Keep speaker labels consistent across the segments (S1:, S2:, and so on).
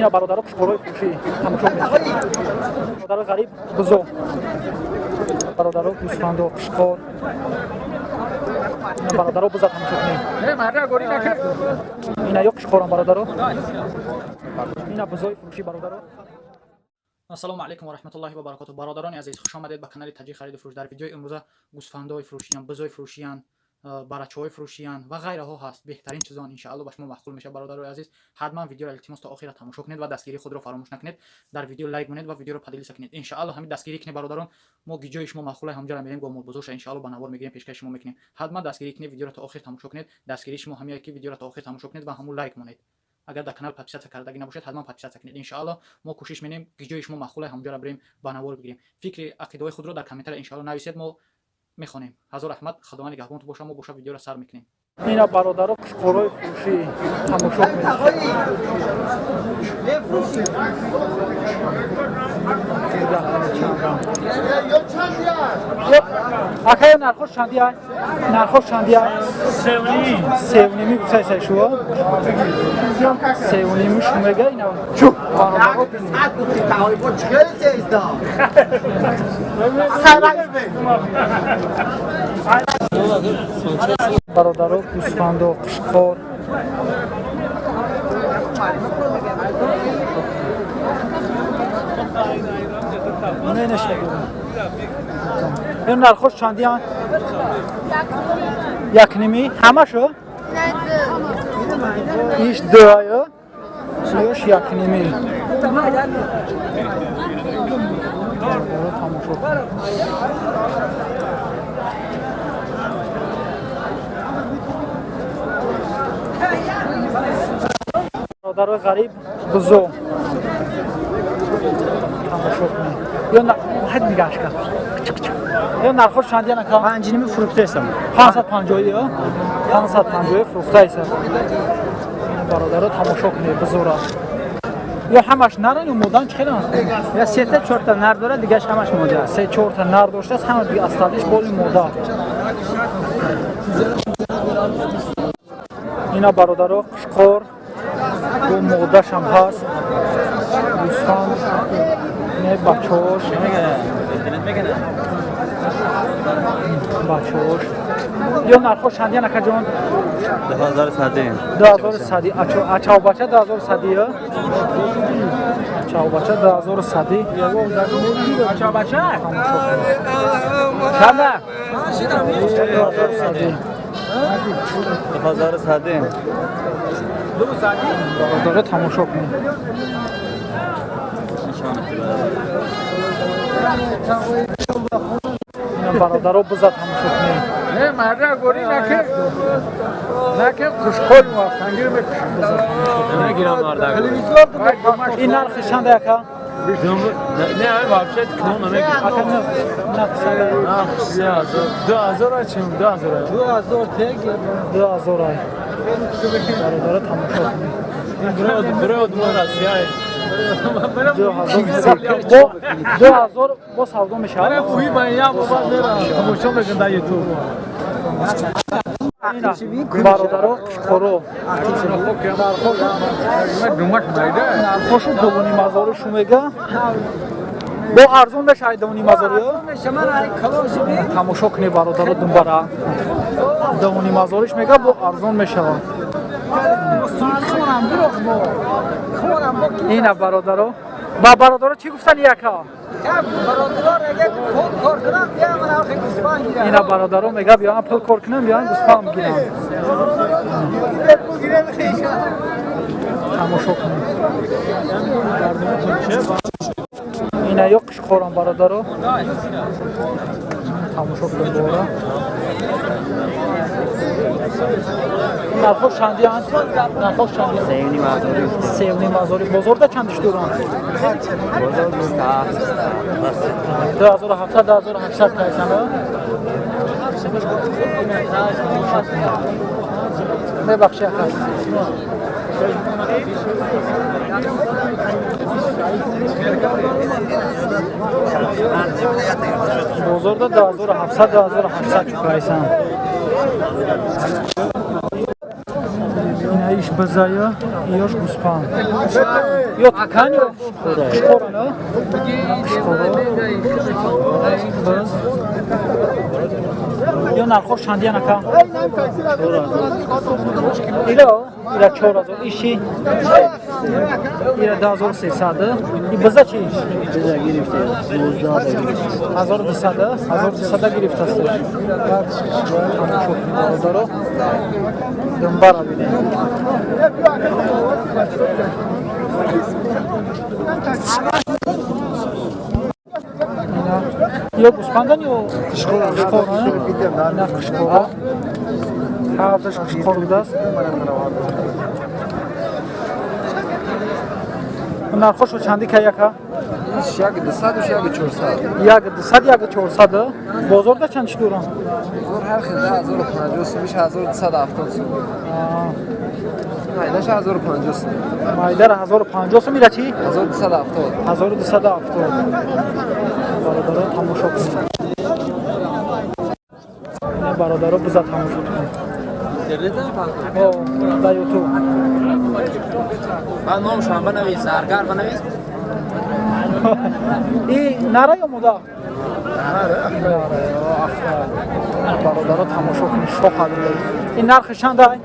S1: اینا برادرها قشقورای فروشی تماشا کنید. برادرها غریب بزو برادرها گوسفند و قشقور برادرها بزا تماشا کنید. اینا یا قشقوران برادرها اینا بزای فروشی برادرها. السلام علیکم و رحمت الله و برکاته. برادران عزیز خوش آمدید به کانال تاجی خرید و فروش. در ویدیو امروز گوسفندای فروشیان، بزای فروشیان، برچه‌های فروشیان و غیره ها هست. بهترین چیزان ان شاء الله به شما محصول میشه. برادران عزیز حتما ویدیو را التماس تا آخر تماشا کنید و دستگیری خود را فراموش نکنید. در ویدیو لایک کنید و ویدیو را پدیل کنید. ان شاء الله همین دستگیری کنید برادران. ما گیجای شما محصول همجا را میریم با مول بزرگ ان شاء الله به نوار میگیریم پیشکش شما میکنیم. حتما دستگیری کنید، ویدیو را تا آخر تماشا کنید. دستگیری شما همین که ویدیو را تا آخر تماشا کنید و همون لایک کنید. اگر در کانال پادپیس کردگی نباشید حتما پادپیس کنید. ان شاء الله ما کوشش می‌کنیم گیجای شما محصول همجا را بریم با نوار بگیریم. فکر عقیده خود رو در کامنت ان شاء الله نویسید، ما میخونیم. حضور رحمت خدا نگهبان تو باشه. ما باشه ویدیو را سر میکنیم. اینا برادرها قشقورای فروشی تماشا کنید. اکای نرخوش چندیه؟ نرخوش چندیه؟ سیونیمی بسای سای شو؟ سیونیمی شو میگه اینا چو برادرها
S2: ساعت گفتی تهایی با چخیل سیزده
S1: برادرها گوسفند و قشقور نه نشه این نرخوش چندی هست؟ یک نیمی؟ همه شو؟ نه دو ایش دو آیا؟ ایش یک نیمی برادرها غریب بزو تماشا کنید. یا نه واحد نگاش کن. یا نرخش چندی نکا؟
S3: 5 نیمه فروخته هستم.
S1: 550 یا 550 فروخته است. برادرها تماشا کنید بزورا. یا همش نرن و مودان چخیرن؟
S3: یا 3 تا 4 تا نر داره دیگه همش موده است.
S1: 3 4 تا نر داشته است همه دیگه اصلیش بولی مودا. اینا برادرها قشقور و مودش هم هست. گوسفند نه بچه‌هاش بچه‌هاش یا نرخوش چندی نکا جان؟ 2100 اچاو بچه 2100 یا اچاو بچه 2100
S3: اچا بچه چنده
S1: 2100 داره تماشا کنید. اینا برادرها بزد تماشا کنید.
S4: نه مرد گوری نکه خوشخوری موفنگیر میکشم
S3: نگیرم مرد.
S1: این نرخ چنده اکا؟
S3: نه вообще کنم نمیگیرم.
S1: اکا نرخ
S4: 2000 چیم 2000
S1: 2000 ای برادرها تماشا کنید.
S3: برود ما راسیای
S1: 2000 با سودا میشه.
S4: خوبی من یا بابا میرم تماشا میکنم در یوتیوب.
S1: اینا برادرها قشقورو نرخوشو دوونی مزارشو میگه با ارزون بشه دوونی مزاری تماشا کنی برادرها دنباره دوونی مزارش میگه با ارزون میشه. اینا برادرها با برادرها چی گفتن یکا؟ اینا برادرها میگه بیان پول کار کنم بیان گوسفند گیرن. تماشا کنید. اینا یا قشقوران برادرها تماشا کنید بورا. نرخوش چندی هست؟ نرخوش چندی؟ 3.5 مزاری بزرگ چندش دوران؟
S3: بزرگ
S1: 2700 2800 تایسنه؟ میبخشی اکا بزرگ 2700 2800 چکایسن. اینا ایش بزایه ایاش گوسپان یا تکن یا شکوره نه شکوره بز یا نرخوش چندیه نکه ایلا 4000 ایشی ایلا 2300 ای بزا چی؟
S2: بزا گرفته
S1: 1200 گرفته است دارو دنبال بینه یا گوسپندن یا شکوره اینا شکوره حالتش شکوره بوده است نرخوش چندی که یکه؟
S2: یک 200 و یک 400
S1: یک 200 یک 400 بازار ده چند دوران؟
S2: بازار هر خیلی 1050 سومیش 1270 سوم مایدهش 1050 سوم
S1: مایده 1050 سوم میره چی؟
S2: 1270
S1: برادرها تماشا کنید این برادرها بزد تماشا کنید در یوتیوب
S3: من نامشون بنویس زرگر بنویس
S1: این نره یا مودا؟ نره برادرها تماشا کنید شوخ این نرخ چند های؟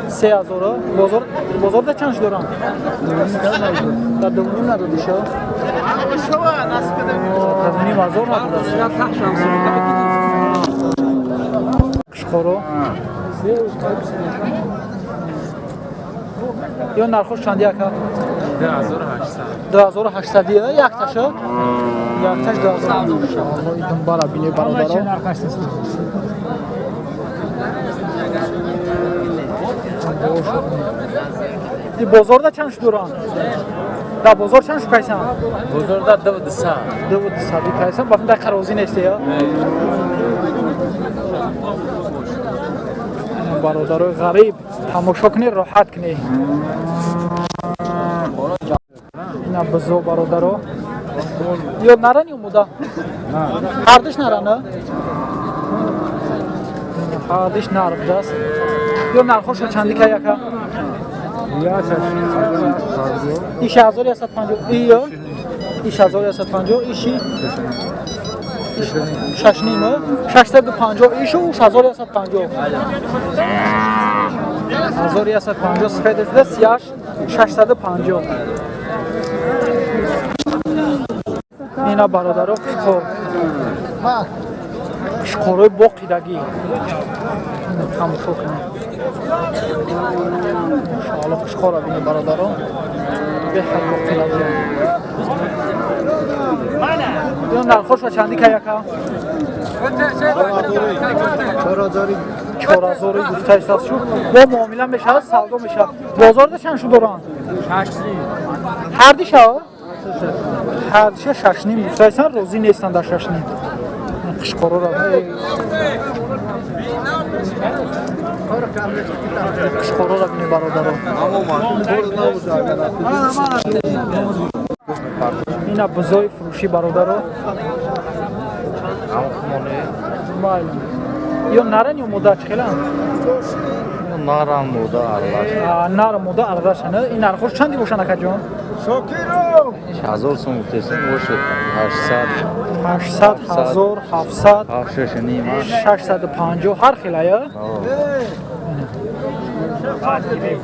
S1: 3000 بازار ده چندش دارم؟ در دومیم ندادی شو؟ در دومیم هزار ندادی شخورو یا نرخوش چندی اکا؟ 2800 یک تاشو؟ یک تاش 2000 این دنبالا بینی برادرها این بازار ده چندش دوران؟ در بازار چندش کایسن؟
S3: بزرگ دو دسا
S1: کایسن بافن در قروزی نیستی یا؟ برادرای غریب تماشا کنی راحت کنی اینا بزو برادرها یا نرن یا مودا؟ هردش نرن نه؟ هردش نر بوده است یا نرخوش چندی که یکه؟ ایش 1150 ایو ایش 1150 ایشی 650 ایشو 1150 1150 سفیدش ده سیاش 650 اینا برادرها شکوره باقیدگی تماشا کنید انشاءالله شکوره بینی برادرها به حد باقیدگی یا نرخوش و چندی که یکه؟ 4000 گفته ایست شد با معامله میشه سودا میشه بازار ده چند شد دارن؟ 6 هر دیشه ها؟ هر دیشه 6 نیم گفته ایستن روزی نیستن در 6 نیم قشقارو را قشقارو را بینی برادر اینا بزای فروشی برادر رو یا نرن یا مودا چخیلن؟
S5: نارم مودا ارلاش
S1: نار مودا ارلاش نه این نرخوش چندی باشن اکا جان؟
S5: 1000 سوم گفتیم باشه
S1: 800 1000 700 650 هر خیلی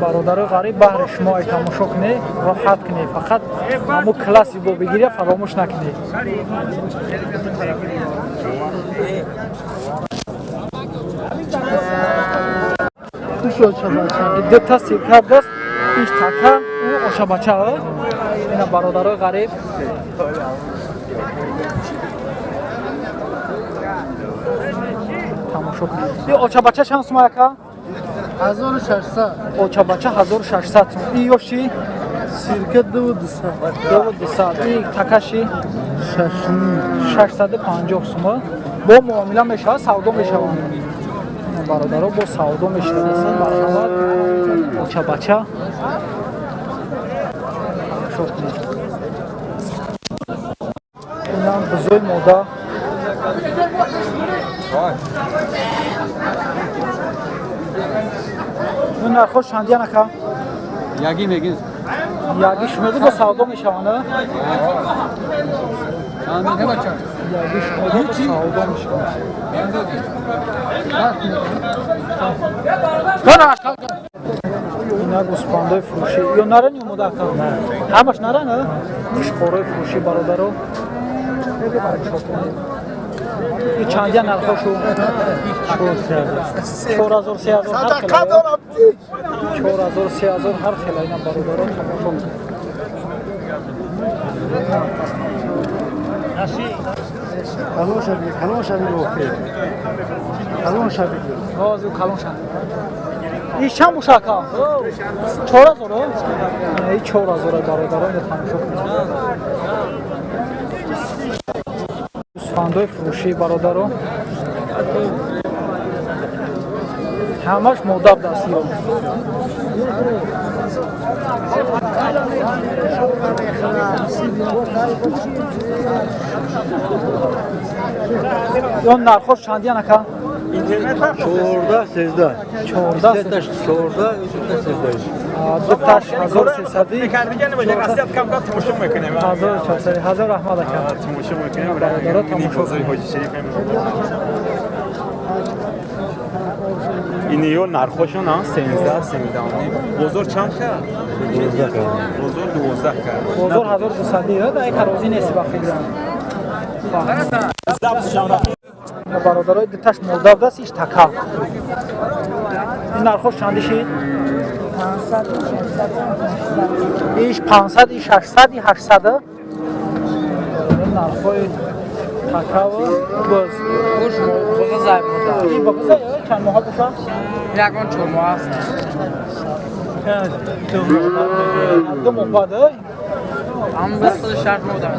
S1: برادر غریب بهر شما تماشا کنی راحت کنی فقط همون کلاسی با بگیری فراموش نکنی دو تا سیرکه دست ایش تکه او آشا بچه ها اینا برادر غریب تماشا کنی این آشا بچه چند سومه یکه؟
S4: 1600
S1: آچا بچه 1600 این یوشی؟
S4: سیرکه 2200
S1: این تکشی؟ 650 سومه با معامله میشه سودا میشه برادر با سودا میشه برابر آچا بچه این هم بزوی مودا این نرخوش چندیان اکا؟
S2: یکی میگی
S1: یکیش میگه با سودا میشونه
S2: چند میگه بچه
S1: یکیش میگه با سودا میشونه اینا گوسپنده فروشی یا نرن یا مدت همش نرن خوره فروشی برادرو این چندی نرخوشو 4000 3000 هر خیلی 4000 3000 هر خیلی اینا برادرو
S4: کلون شبی روخی کلون شبی
S1: بازو کلون شد این چند موشکا 4000 این 4000 برادران تماشا کنید گوسفندای فروشی برادران همش مودب دستی ها اون نرخوش چندی نکن؟
S4: 14 13
S1: 14 دوتاش 1300
S6: دیگه نمیشه قصد کم کم تماشا میکنیم
S1: 1400 1000 رحمت اکرم
S6: تماشا میکنیم برای این بازار حاجی شریف این یو نرخوشون ها 13 بزرگ چند کرد 12 کرد بزرگ 12 کرد
S1: بزرگ 1200 دیگه در کاروزی نیست با فکر برادرای دوتاش مولداو دستش تکا این نرخوش چندیشی 500 ایش 500 ایش 800 ای 800 نرخوی تکا و باز
S2: بغضای مدار
S1: این بغضای چند ماه باشم
S2: یکان 4 ماه است
S1: 2 ماه بعده
S2: اما به خود شرط مودم